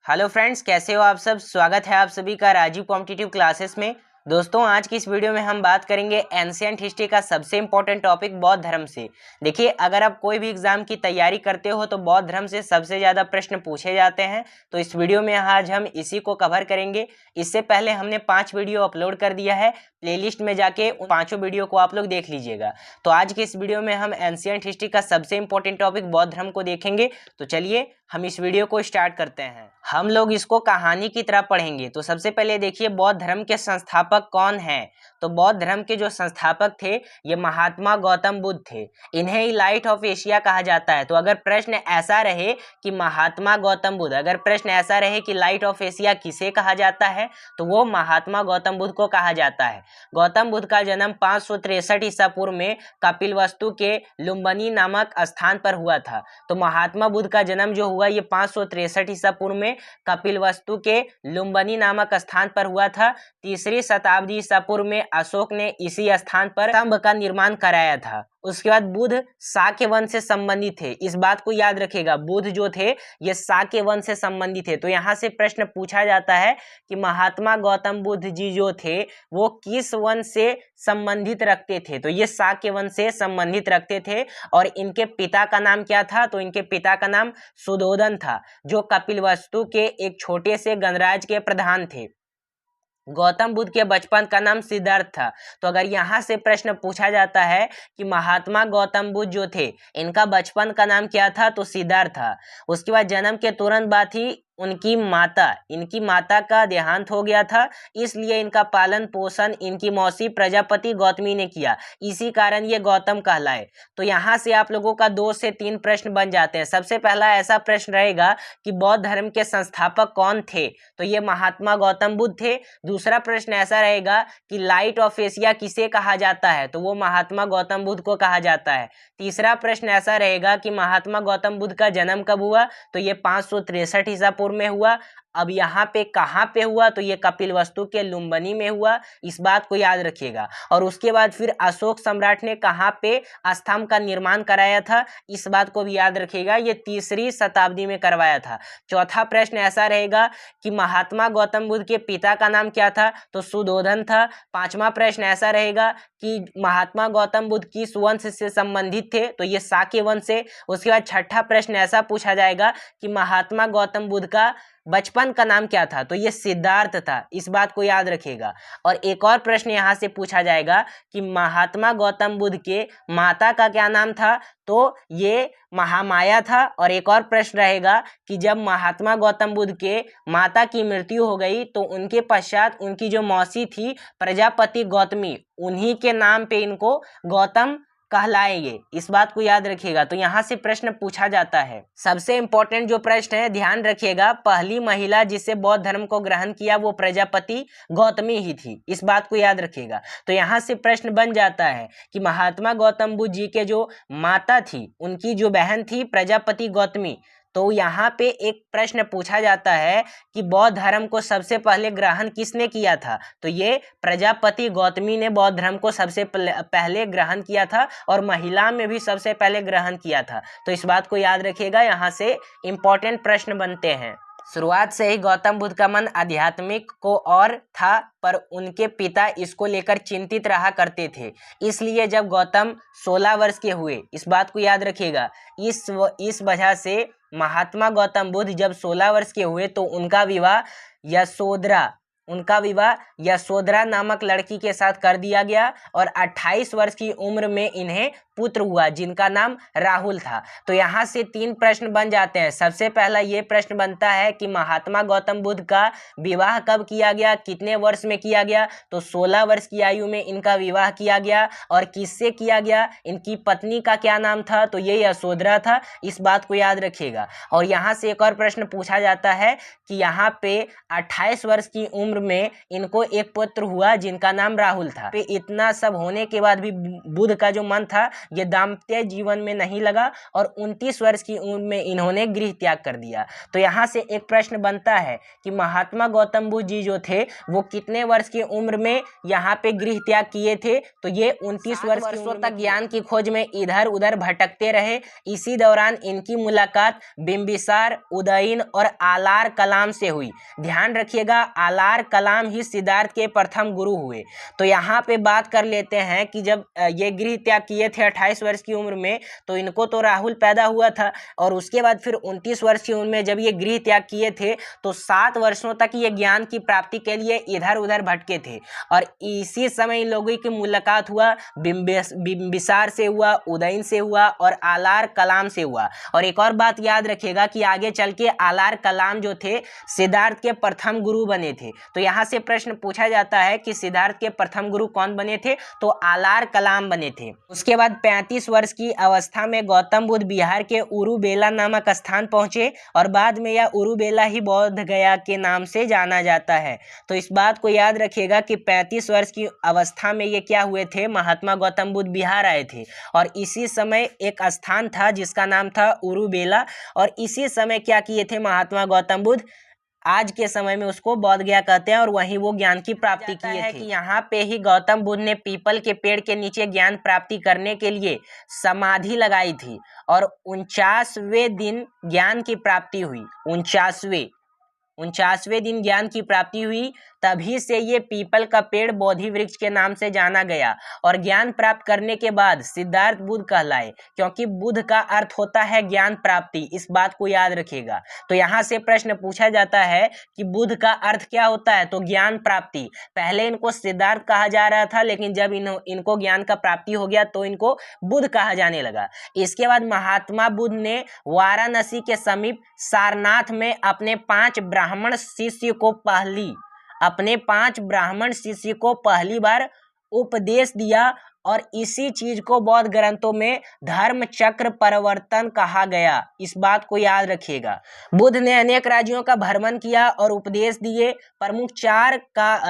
Hello friends, कैसे हो आप सब। स्वागत है आप सभी का राजीव कॉम्पिटिटिव क्लासेस में। दोस्तों, आज की इस वीडियो में हम बात करेंगे एंशिएंट हिस्ट्री का सबसे इम्पोर्टेंट टॉपिक बौद्ध धर्म से। देखिए, अगर आप कोई भी एग्जाम की तैयारी करते हो तो बौद्ध धर्म से सबसे ज़्यादा प्रश्न पूछे जाते हैं। तो इस वीडियो में आज हम इसी को कवर करेंगे। इससे पहले हमने 5 वीडियो अपलोड कर दिया है, प्लेलिस्ट में जाके उन 5 वीडियो को आप लोग देख लीजिएगा। तो आज की इस वीडियो में हम एंशिएंट हिस्ट्री का सबसे इम्पोर्टेंट टॉपिक बौद्ध धर्म को देखेंगे। तो चलिए हम इस वीडियो को स्टार्ट करते हैं। हम लोग इसको कहानी की तरह पढ़ेंगे। तो सबसे पहले देखिए, बौद्ध धर्म के संस्थापक कौन हैं। तो बौद्ध धर्म के जो संस्थापक थे ये महात्मा गौतम बुद्ध थे। इन्हें ही लाइट ऑफ एशिया कहा जाता है। तो अगर प्रश्न ऐसा रहे कि महात्मा गौतम बुद्ध, अगर प्रश्न ऐसा रहे कि लाइट ऑफ एशिया किसे कहा जाता है, तो वो महात्मा गौतम बुद्ध को कहा जाता है। गौतम बुद्ध का जन्म 563 ईसा पूर्व में कपिलवस्तु के लुम्बिनी नामक स्थान पर हुआ था। तो महात्मा बुद्ध का जन्म जो हुआ ये 563 ईसा पूर्व में कपिलवस्तु के लुम्बिनी नामक स्थान पर हुआ था। 3री शताब्दी ईसा पूर्व में अशोक ने इसी स्थान पर स्तंभ का निर्माण कराया था। उसके बाद बुद्ध शाक्य वंश से संबंधित थे। इस बात को याद रखिएगा, बुद्ध जो थे ये शाक्य वंश से संबंधित थे। तो यहाँ से प्रश्न पूछा जाता है कि महात्मा गौतम बुद्ध जी जो थे वो किस वंश से संबंधित रखते थे। तो ये शाक्य वंश से संबंधित रखते थे। और इनके पिता का नाम क्या था। तो इनके पिता का नाम सुधोधन था, जो कपिलवस्तु के एक छोटे से गणराज्य के प्रधान थे। गौतम बुद्ध के बचपन का नाम सिद्धार्थ था। तो अगर यहाँ से प्रश्न पूछा जाता है कि महात्मा गौतम बुद्ध जो थे इनका बचपन का नाम क्या था, तो सिद्धार्थ था। उसके बाद जन्म के तुरंत बाद ही इनकी माता का देहांत हो गया था, इसलिए इनका पालन पोषण इनकी मौसी प्रजापति गौतमी ने किया। इसी कारण ये गौतम कहलाए। तो यहाँ से आप लोगों का 2 से 3 प्रश्न बन जाते हैं। सबसे पहला ऐसा प्रश्न रहेगा कि बौद्ध धर्म के संस्थापक कौन थे। तो ये महात्मा गौतम बुद्ध थे। दूसरा प्रश्न ऐसा रहेगा कि लाइट ऑफ एशिया किसे कहा जाता है। तो वो महात्मा गौतम बुद्ध को कहा जाता है। तीसरा प्रश्न ऐसा रहेगा कि महात्मा गौतम बुद्ध का जन्म कब हुआ। तो ये 563 ईसा पूर्व में हुआ। अब यहाँ पे कहाँ पे हुआ, तो ये कपिलवस्तु के लुम्बिनी में हुआ। इस बात को याद रखिएगा। और उसके बाद फिर अशोक सम्राट ने कहाँ पे स्तंभ का निर्माण कराया था, इस बात को भी याद रखिएगा। ये 3री शताब्दी में करवाया था। चौथा प्रश्न ऐसा रहेगा कि महात्मा गौतम बुद्ध के पिता का नाम क्या था। तो सुधोधन था। 5वां प्रश्न ऐसा रहेगा कि महात्मा गौतम बुद्ध किस वंश से संबंधित थे। तो ये शाक्य वंश से। उसके बाद 6ठा प्रश्न ऐसा पूछा जाएगा कि महात्मा गौतम बुद्ध का बचपन का नाम क्या था। तो ये सिद्धार्थ था। इस बात को याद रखिएगा। और एक और प्रश्न यहाँ से पूछा जाएगा कि महात्मा गौतम बुद्ध के माता का क्या नाम था। तो ये महामाया था। और एक और प्रश्न रहेगा कि जब महात्मा गौतम बुद्ध के माता की मृत्यु हो गई तो उनके पश्चात उनकी जो मौसी थी प्रजापति गौतमी, उन्हीं के नाम पे इनको गौतम कहलाएंगे। इस बात को याद रखिएगा। तो यहाँ से प्रश्न पूछा जाता है। सबसे इंपॉर्टेंट जो प्रश्न है, ध्यान रखिएगा, पहली महिला जिससे बौद्ध धर्म को ग्रहण किया वो प्रजापति गौतमी ही थी। इस बात को याद रखिएगा। तो यहाँ से प्रश्न बन जाता है कि महात्मा गौतम बुद्ध जी के जो माता थी उनकी जो बहन थी प्रजापति गौतमी। तो यहाँ पे एक प्रश्न पूछा जाता है कि बौद्ध धर्म को सबसे पहले ग्रहण किसने किया था। तो ये प्रजापति गौतमी ने बौद्ध धर्म को सबसे पहले ग्रहण किया था और महिला में भी सबसे पहले ग्रहण किया था। तो इस बात को याद रखिएगा। यहाँ से इंपॉर्टेंट प्रश्न बनते हैं। शुरुआत से ही गौतम बुद्ध का मन आध्यात्मिक को और था, पर उनके पिता इसको लेकर चिंतित रहा करते थे। इसलिए जब गौतम 16 वर्ष के हुए, इस बात को याद रखिएगा, इस वजह से महात्मा गौतम बुद्ध जब 16 वर्ष के हुए तो उनका विवाह यशोधरा नामक लड़की के साथ कर दिया गया। और 28 वर्ष की उम्र में इन्हें पुत्र हुआ जिनका नाम राहुल था। तो यहाँ से 3 प्रश्न बन जाते हैं। सबसे पहला ये प्रश्न बनता है कि महात्मा गौतम बुद्ध का विवाह कब किया गया, कितने वर्ष में किया गया। तो 16 वर्ष की आयु में इनका विवाह किया गया। और किससे किया गया, इनकी पत्नी का क्या नाम था। तो ये यशोधरा था। इस बात को याद रखिएगा। और यहाँ से एक और प्रश्न पूछा जाता है कि यहाँ पे 28 वर्ष की उम्र में इनको एक पुत्र हुआ जिनका नाम राहुल था। इतना सब होने के बाद भी बुद्ध का जो मन था ये दाम्पत्य जीवन में नहीं लगा और 29 वर्ष की उम्र में इन्होंने गृह त्याग कर दिया। तो यहाँ से एक प्रश्न बनता है कि महात्मा गौतम बुद्ध जी जो थे वो कितने वर्ष की उम्र में यहाँ पे गृह त्याग किए थे? तो ये 29 वर्षों तक ज्ञान की खोज में इधर उधर भटकते रहे। इसी दौरान इनकी मुलाकात बिंबिसार, उदयन और आलार कलाम से हुई। ध्यान रखिएगा, आलार कलाम ही सिद्धार्थ के प्रथम गुरु हुए। तो यहाँ पे बात कर लेते हैं कि जब ये गृह त्याग किए थे 28 वर्ष की उम्र में, तो इनको तो राहुल पैदा हुआ था और उसके बाद फिर 29 वर्ष की उम्र में जब ये गृह त्याग किए थे तो 7 वर्षों तक ये ज्ञान की प्राप्ति के लिए इधर उधर भटके थे। और इसी समय इन लोगों की मुलाकात हुआ बिंबिसार से हुआ, उदयन से हुआ और आलार कलाम से हुआ। और एक और बात याद रखिएगा कि आगे चल के आलार कलाम जो थे सिद्धार्थ के प्रथम गुरु बने थे। तो यहाँ से प्रश्न पूछा जाता है कि सिद्धार्थ के प्रथम गुरु कौन बने थे? तो आलार कलाम बने थे। उसके बाद 35 वर्ष की अवस्था में गौतम बुद्ध बिहार के उरुबेला नामक स्थान पहुंचे और बाद में यह उरुबेला ही बोध गया के नाम से जाना जाता है। तो इस बात को याद रखिएगा कि 35 वर्ष की अवस्था में ये क्या हुए थे? महात्मा गौतम बुद्ध बिहार आए थे और इसी समय एक स्थान था जिसका नाम था उरुबेला और इसी समय क्या किए थे महात्मा गौतम बुद्ध? आज के समय में उसको बोध गया कहते हैं और वहीं वो ज्ञान की प्राप्ति किए थे। कि यहाँ पे ही गौतम बुद्ध ने पीपल के पेड़ के नीचे ज्ञान प्राप्ति करने के लिए समाधि लगाई थी और 49वें दिन ज्ञान की प्राप्ति हुई। 49वें दिन ज्ञान की प्राप्ति हुई। तभी से ये पीपल का पेड़ बोधि वृक्ष के नाम से जाना गया और ज्ञान प्राप्त करने के बाद सिद्धार्थ बुद्ध कहलाए, क्योंकि बुद्ध का अर्थ होता है ज्ञान प्राप्ति। इस बात को याद रखिएगा। तो यहाँ से प्रश्न पूछा जाता है कि बुद्ध का अर्थ क्या होता है? तो ज्ञान प्राप्ति। पहले इनको सिद्धार्थ कहा जा रहा था, लेकिन जब इनको ज्ञान का प्राप्ति हो गया तो इनको बुद्ध कहा जाने लगा। इसके बाद महात्मा बुद्ध ने वाराणसी के समीप सारनाथ में अपने 5 ब्राह्मण शिष्य को पहली बार उपदेश दिया और इसी चीज को बौद्ध ग्रंथों में धर्म चक्र परिवर्तन कहा गया। इस बात को याद रखिएगा। बुद्ध ने अनेक राज्यों का भ्रमण किया और उपदेश दिए।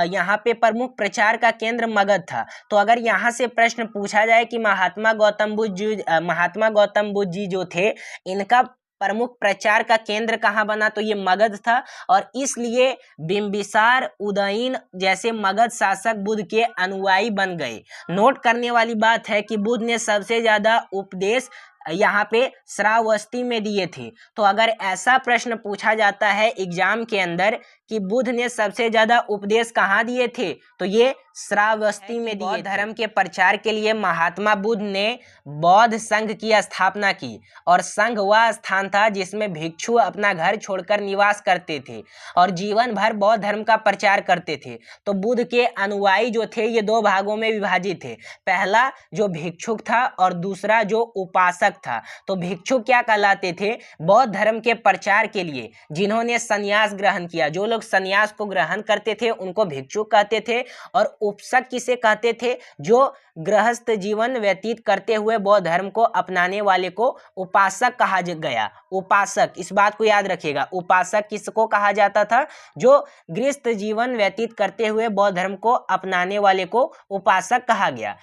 यहाँ पे प्रमुख प्रचार का केंद्र मगध था। तो अगर यहाँ से प्रश्न पूछा जाए कि महात्मा गौतम बुद्ध जी जो थे इनका प्रमुख प्रचार का केंद्र कहाँ बना? तो ये मगध था और इसलिए बिंबिसार, उदयन जैसे मगध शासक बुद्ध के अनुयायी बन गए। नोट करने वाली बात है कि बुद्ध ने सबसे ज्यादा उपदेश यहाँ पे श्रावस्ती में दिए थे। तो अगर ऐसा प्रश्न पूछा जाता है एग्जाम के अंदर कि बुद्ध ने सबसे ज्यादा उपदेश कहाँ दिए थे, तो ये श्रावस्ती में दिए। धर्म के प्रचार के लिए महात्मा बुद्ध ने बौद्ध संघ की स्थापना की और संघ वह स्थान था जिसमें भिक्षु अपना घर छोड़कर निवास करते थे और जीवन भर बौद्ध धर्म का प्रचार करते थे। तो बुद्ध के अनुयायी जो थे ये 2 भागों में विभाजित थे। पहला जो भिक्षुक था और दूसरा जो उपासक था। तो भिक्षु क्या कहलाते थे? बौद्ध धर्म के प्रचार के लिए जिन्होंने संन्यास ग्रहण किया। जो लोग संन्यास को ग्रहण करते थे उनको भिक्षु कहते थे और उपासक किसे कहते थे? जो गृहस्थ जीवन व्यतीत करते हुए बौद्ध धर्म को अपनाने वाले को उपासक कहा गया। उपासक, इस बात को याद रखिएगा। उपासक किसको कहा जाता था? जो गृहस्थ जीवन व्यतीत करते हुए बौद्ध धर्म को अपनाने वाले को उपासक कहा गया।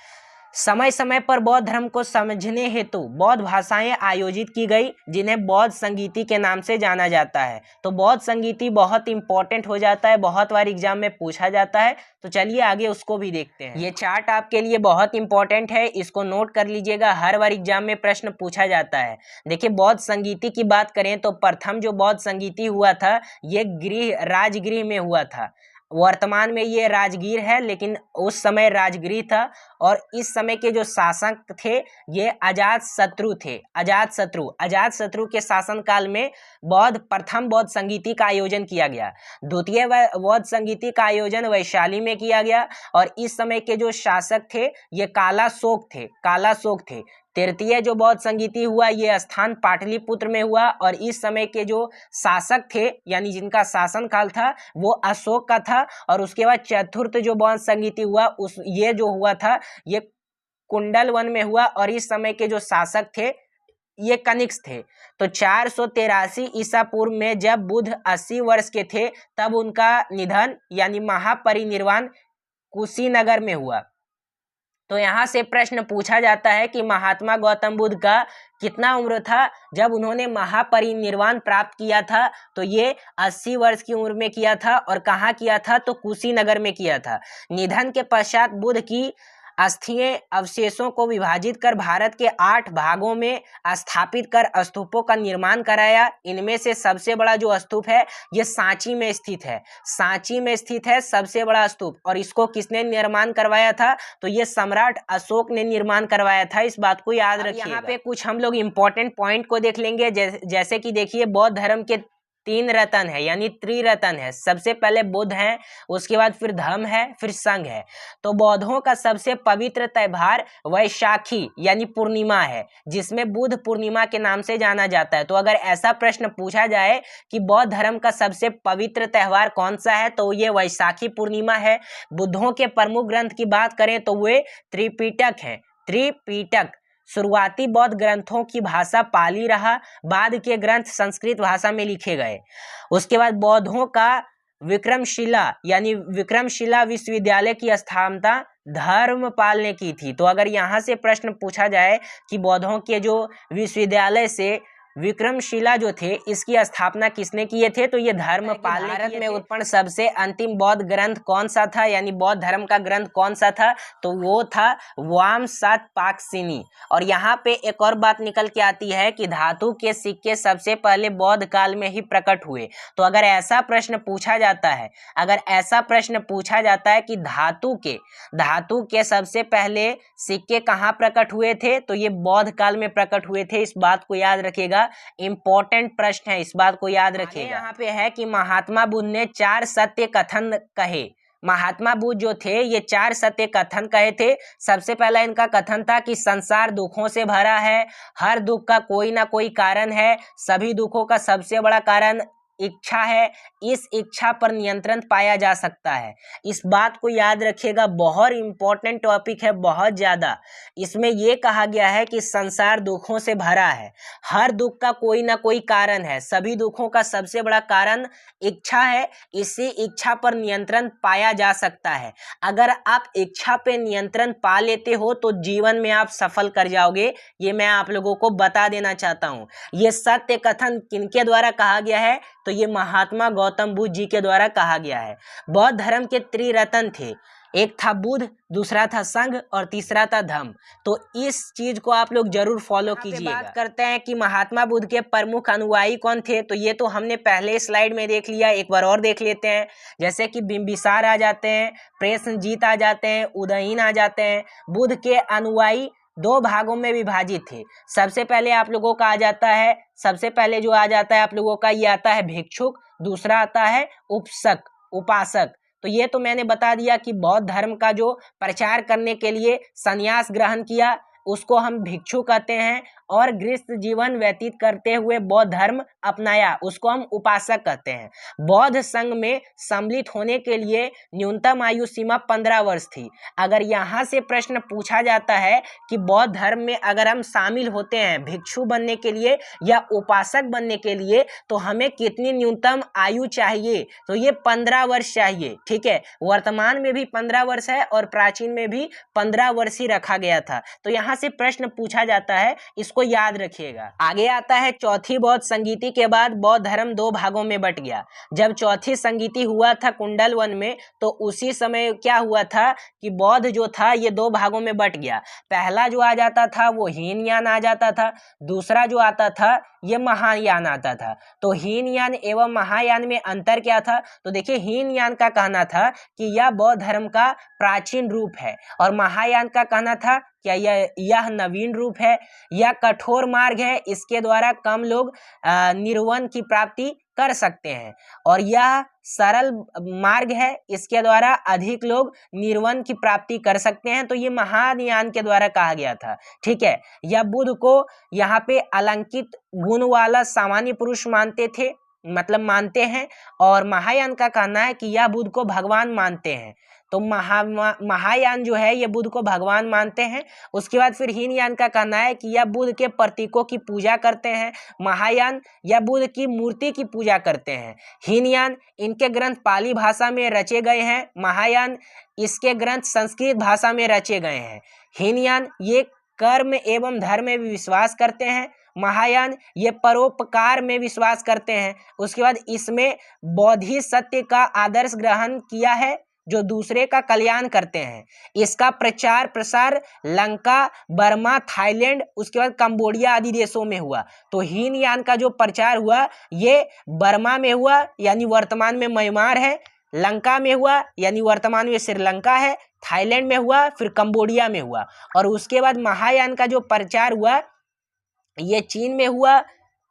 समय समय पर बौद्ध धर्म को समझने हेतु बौद्ध भाषाएं आयोजित की गई जिन्हें बौद्ध संगीति के नाम से जाना जाता है। तो बौद्ध संगीति बहुत इंपॉर्टेंट हो जाता है, बहुत बार एग्जाम में पूछा जाता है। तो चलिए आगे उसको भी देखते हैं। ये चार्ट आपके लिए बहुत इंपॉर्टेंट है, इसको नोट कर लीजिएगा। हर बार एग्जाम में प्रश्न पूछा जाता है। देखिए बौद्ध संगीति की बात करें तो प्रथम जो बौद्ध संगीति हुआ था ये राजगृह में हुआ था। वर्तमान में ये राजगीर है, लेकिन उस समय राजगृह था। और इस समय के जो शासक थे ये अजातशत्रु थे। अजातशत्रु के शासन काल में प्रथम बौद्ध संगीति का आयोजन किया गया। द्वितीय बौद्ध संगीति का आयोजन वैशाली में किया गया और इस समय के जो शासक थे ये कालाशोक थे। तृतीय जो बौद्ध संगीति हुआ ये स्थान पाटलिपुत्र में हुआ और इस समय के जो शासक थे यानी जिनका शासन काल था वो अशोक का था। और उसके बाद चतुर्थ जो बौद्ध संगीति हुआ ये जो हुआ था ये कुंडल वन में हुआ और इस समय के जो शासक थे ये कनिष्क थे। तो 483 ईसा पूर्व में जब बुद्ध 80 वर्ष के थे तब उनका निधन यानी महापरिनिर्वाण कुशीनगर में हुआ। तो यहाँ से प्रश्न पूछा जाता है कि महात्मा गौतम बुद्ध का कितना उम्र था जब उन्होंने महापरिनिर्वाण प्राप्त किया था। तो ये 80 वर्ष की उम्र में किया था। और कहाँ किया था? तो कुशीनगर में किया था। निधन के पश्चात बुद्ध की अस्थीय अवशेषों को विभाजित कर भारत के 8 भागों में स्थापित कर स्तूपों का निर्माण कराया। इनमें से सबसे बड़ा जो स्तूप है ये सांची में स्थित है। सांची में स्थित है सबसे बड़ा स्तूप। और इसको किसने निर्माण करवाया था? तो ये सम्राट अशोक ने निर्माण करवाया था। इस बात को याद रखिएगा। यहाँ पे कुछ हम लोग इंपॉर्टेंट पॉइंट को देख लेंगे। जैसे कि देखिए, बौद्ध धर्म के 3 रतन है, यानी त्रिरतन है। सबसे पहले बुद्ध है, उसके बाद फिर धम्म है, फिर संघ है। तो बौद्धों का सबसे पवित्र त्योहार वैशाखी यानी पूर्णिमा है, जिसमें बुद्ध पूर्णिमा के नाम से जाना जाता है। तो अगर ऐसा प्रश्न पूछा जाए कि बौद्ध धर्म का सबसे पवित्र त्योहार कौन सा है, तो ये वैशाखी पूर्णिमा है। बुद्धों के प्रमुख ग्रंथ की बात करें तो वे त्रिपिटक है। त्रिपिटक शुरुआती बौद्ध ग्रंथों की भाषा पाली रहा, बाद के ग्रंथ संस्कृत भाषा में लिखे गए। उसके बाद बौद्धों का विक्रमशिला यानी विक्रमशिला विश्वविद्यालय की स्थापना धर्मपाल ने की थी। तो अगर यहाँ से प्रश्न पूछा जाए कि बौद्धों के जो विश्वविद्यालय से विक्रमशिला जो थे, इसकी स्थापना किसने किए थे? तो ये धर्मपाल। भारत में उत्पन्न सबसे अंतिम बौद्ध ग्रंथ कौन सा था, यानी बौद्ध धर्म का ग्रंथ कौन सा था? तो वो था वामसातपाकसिनी। और यहाँ पे एक और बात निकल के आती है कि धातु के सिक्के सबसे पहले बौद्ध काल में ही प्रकट हुए। तो अगर ऐसा प्रश्न पूछा जाता है, कि धातु के सबसे पहले सिक्के कहाँ प्रकट हुए थे, तो ये बौद्ध काल में प्रकट हुए थे। इस बात को याद रखिएगा, इंपॉर्टेंट प्रश्न है, इस बात को याद रखिएगा। यहाँ पे है कि महात्मा बुद्ध ने 4 सत्य कथन कहे। महात्मा बुद्ध जो थे ये 4 सत्य कथन कहे थे। सबसे पहला इनका कथन था कि संसार दुखों से भरा है, हर दुख का कोई ना कोई कारण है, सभी दुखों का सबसे बड़ा कारण इच्छा है, इस इच्छा पर नियंत्रण पाया जा सकता है। इस बात को याद रखिएगा, बहुत इंपॉर्टेंट टॉपिक है, बहुत ज़्यादा। इसमें यह कहा गया है कि संसार दुखों से भरा है, हर दुख का कोई ना कोई कारण है, सभी दुखों का सबसे बड़ा कारण इच्छा है, इसी इच्छा पर नियंत्रण पाया जा सकता है। अगर आप इच्छा पे नियंत्रण पा लेते हो तो जीवन में आप सफल कर जाओगे, ये मैं आप लोगों को बता देना चाहता हूँ। ये सत्य कथन किनके द्वारा कहा गया है? तो ये महात्मा गौतम बुद्ध जी के द्वारा कहा गया है। बौद्ध धर्म के त्रिरतन थे, एक था बुद्ध, दूसरा था संघ और तीसरा था धम्म। तो इस चीज को आप लोग जरूर फॉलो कीजिएगा। बात करते हैं कि महात्मा बुद्ध के प्रमुख अनुयायी कौन थे, तो ये तो हमने पहले स्लाइड में देख लिया, एक बार और देख लेते हैं। जैसे कि बिंबिसार आ जाते हैं, प्रसेनजीत आ जाते हैं, उदयन आ जाते हैं। बुद्ध के अनुयायी 2 भागों में विभाजित थे। सबसे पहले आप लोगों का आ जाता है, आप लोगों का ये आता है भिक्षुक, दूसरा आता है उपासक। तो ये तो मैंने बता दिया कि बौद्ध धर्म का जो प्रचार करने के लिए संन्यास ग्रहण किया उसको हम भिक्षु कहते हैं, और गृहस्थ जीवन व्यतीत करते हुए बौद्ध धर्म अपनाया उसको हम उपासक कहते हैं। बौद्ध संघ में सम्मिलित होने के लिए न्यूनतम आयु सीमा 15 वर्ष थी। अगर यहाँ से प्रश्न पूछा जाता है कि बौद्ध धर्म में अगर हम शामिल होते हैं भिक्षु बनने के लिए या उपासक बनने के लिए, तो हमें कितनी न्यूनतम आयु चाहिए? तो ये 15 वर्ष चाहिए। ठीक है, वर्तमान में भी 15 वर्ष है और प्राचीन में भी 15 वर्ष ही रखा गया था। तो यहाँ से प्रश्न पूछा जाता है, इसको याद रखिएगा। आगे आता है चौथी बौद्ध संगीति के बाद बौद्ध धर्म 2 भागों में बट गया। जब चौथी संगीति हुआ था कुंडल वन में, तो उसी समय क्या हुआ था कि बौद्ध जो था ये 2 भागों में बट गया। पहला जो आ जाता था वो हीनयान आ जाता था, दूसरा जो आता था ये महायान आता था। तो हीनयान एवं महायान में अंतर क्या था? तो देखिए, हीनयान का कहना था कि यह बौद्ध धर्म का प्राचीन रूप है, और महायान का कहना था क्या यह नवीन रूप है, यह कठोर मार्ग है, इसके द्वारा कम लोग निर्वाण की प्राप्ति कर सकते हैं, और यह सरल मार्ग है, इसके द्वारा अधिक लोग निर्वाण की प्राप्ति कर सकते हैं। तो ये महायान के द्वारा कहा गया था। ठीक है, यह बुद्ध को यहाँ पे अलंकित गुण वाला सामान्य पुरुष मानते थे। मतलब मानते हैं, और महायान का कहना है कि यह बुद्ध को भगवान मानते हैं। तो महायान जो है ये बुद्ध को भगवान मानते हैं। उसके बाद फिर हीनयान का कहना है कि यह बुद्ध के प्रतीकों की पूजा करते हैं। महायान यह बुद्ध की मूर्ति की पूजा करते हैं। हीनयान इनके ग्रंथ पाली भाषा में रचे गए हैं। महायान इसके ग्रंथ संस्कृत भाषा में रचे गए हैं। हीनयान ये कर्म एवं धर्म में विश्वास करते हैं। महायान ये परोपकार में विश्वास करते हैं। उसके बाद इसमें बौद्धि सत्य का आदर्श ग्रहण किया है, जो दूसरे का कल्याण करते हैं। इसका प्रचार प्रसार लंका, बर्मा, थाईलैंड, उसके बाद कंबोडिया आदि देशों में हुआ। तो हीनयान का जो प्रचार हुआ ये बर्मा में हुआ, यानी वर्तमान में म्यांमार है। लंका में हुआ, यानी वर्तमान में श्रीलंका है। थाईलैंड में हुआ, फिर कंबोडिया में हुआ। और उसके बाद महायान का जो प्रचार हुआ ये चीन में हुआ,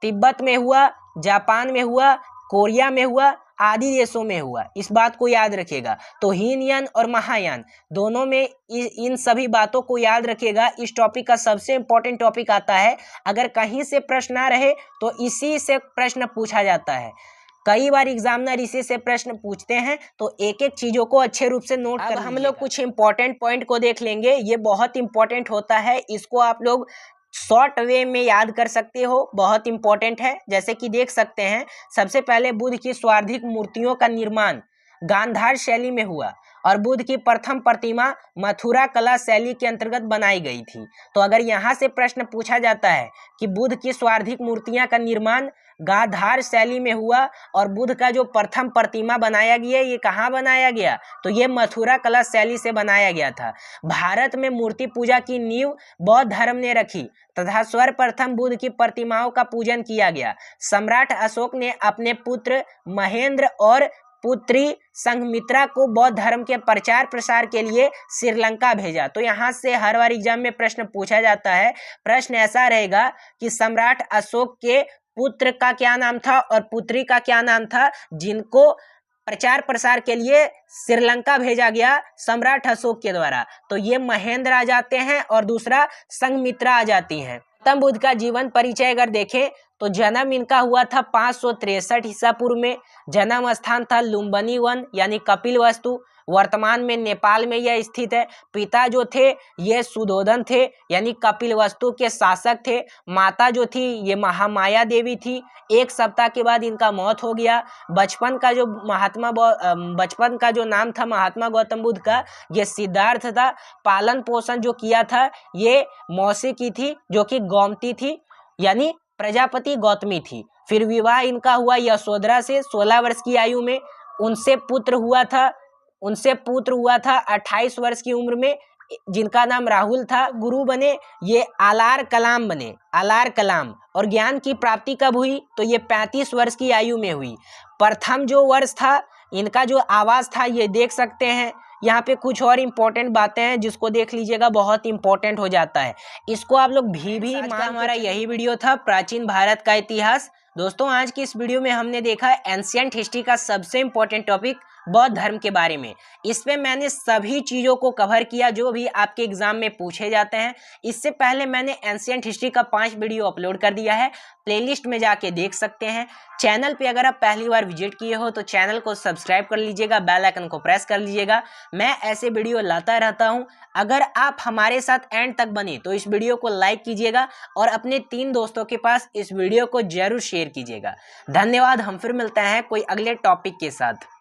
तिब्बत में हुआ, जापान में हुआ, कोरिया में हुआ, आदि देशों में हुआ। इस बात को याद रखिएगा। तो हीनयान और महायान दोनों में इन सभी बातों को याद रखिएगा। इस टॉपिक का सबसे इंपॉर्टेंट टॉपिक आता है, अगर कहीं से प्रश्न आ रहे तो इसी से प्रश्न पूछा जाता है। कई बार एग्जामिनर इसी से प्रश्न पूछते हैं, तो एक एक चीजों को अच्छे रूप से नोट कर। हम लोग कुछ इंपॉर्टेंट पॉइंट को देख लेंगे। ये बहुत इंपॉर्टेंट होता है, इसको आप लोग शॉर्ट वे में याद कर सकते हो, बहुत इंपॉर्टेंट है। जैसे कि देख सकते हैं, सबसे पहले बुद्ध की स्वार्धिक मूर्तियों का निर्माण गांधार शैली में हुआ, और बुद्ध की प्रथम प्रतिमा मथुरा कला शैली के अंतर्गत बनाई गई थी। तो अगर यहाँ से प्रश्न पूछा जाता है कि बुद्ध की स्वार्धिक मूर्तियां का निर्माण गांधार शैली में हुआ, और बुद्ध का जो प्रथम प्रतिमा बनाया गया ये कहाँ बनाया गया, तो ये मथुरा कला शैली से बनाया गया था। भारत में मूर्ति पूजा की नींव बौद्ध धर्म ने रखी तथा सर्वप्रथम बुद्ध की प्रतिमाओं का पूजन किया गया। सम्राट अशोक ने अपने पुत्र महेंद्र और पुत्री संघमित्रा को बौद्ध धर्म के प्रचार प्रसार के लिए श्रीलंका भेजा। तो यहाँ से हर बार एग्जाम में प्रश्न पूछा जाता है। प्रश्न ऐसा रहेगा कि सम्राट अशोक के पुत्र का क्या नाम था और पुत्री का क्या नाम था, जिनको प्रचार प्रसार के लिए श्रीलंका भेजा गया सम्राट अशोक के द्वारा। तो ये महेंद्र आ जाते हैं और दूसरा संघमित्रा आ जाती हैं। गौतम बुद्ध का जीवन परिचय अगर देखें तो जन्म इनका हुआ था 563 ईसा पूर्व में। जन्म स्थान था लुम्बिनी वन यानी कपिलवस्तु, वर्तमान में नेपाल में यह स्थित है। पिता जो थे ये सुधोधन थे, यानी कपिलवस्तु के शासक थे। माता जो थी ये महामाया देवी थी। 1 सप्ताह के बाद इनका मौत हो गया। बचपन का जो नाम था महात्मा गौतम बुद्ध का ये सिद्धार्थ था। पालन पोषण जो किया था ये मौसी की थी, जो कि गोमती थी, यानी प्रजापति गौतमी थी। फिर विवाह इनका हुआ यशोधरा से 16 वर्ष की आयु में। उनसे पुत्र हुआ था 28 वर्ष की उम्र में, जिनका नाम राहुल था। गुरु बने ये आलार कलाम। और ज्ञान की प्राप्ति कब हुई, तो ये 35 वर्ष की आयु में हुई। प्रथम जो वर्ष था इनका जो आवास था ये देख सकते हैं। यहाँ पे कुछ और इम्पोर्टेंट बातें हैं जिसको देख लीजिएगा, बहुत इंपॉर्टेंट हो जाता है। इसको आप लोग भी हमारा यही वीडियो था प्राचीन भारत का इतिहास। दोस्तों आज की इस वीडियो में हमने देखा एंशिएंट हिस्ट्री का सबसे इम्पोर्टेंट टॉपिक बौद्ध धर्म के बारे में। इसमें मैंने सभी चीज़ों को कवर किया जो भी आपके एग्जाम में पूछे जाते हैं। इससे पहले मैंने एंशिएंट हिस्ट्री का 5 वीडियो अपलोड कर दिया है, प्लेलिस्ट में जाके देख सकते हैं। चैनल पे अगर आप पहली बार विजिट किए हो तो चैनल को सब्सक्राइब कर लीजिएगा, बेल आइकन को प्रेस कर लीजिएगा। मैं ऐसे वीडियो लाता रहता हूँ। अगर आप हमारे साथ एंड तक बने तो इस वीडियो को लाइक कीजिएगा और अपने 3 दोस्तों के पास इस वीडियो को जरूर शेयर कीजिएगा। धन्यवाद। हम फिर मिलते हैं कोई अगले टॉपिक के साथ।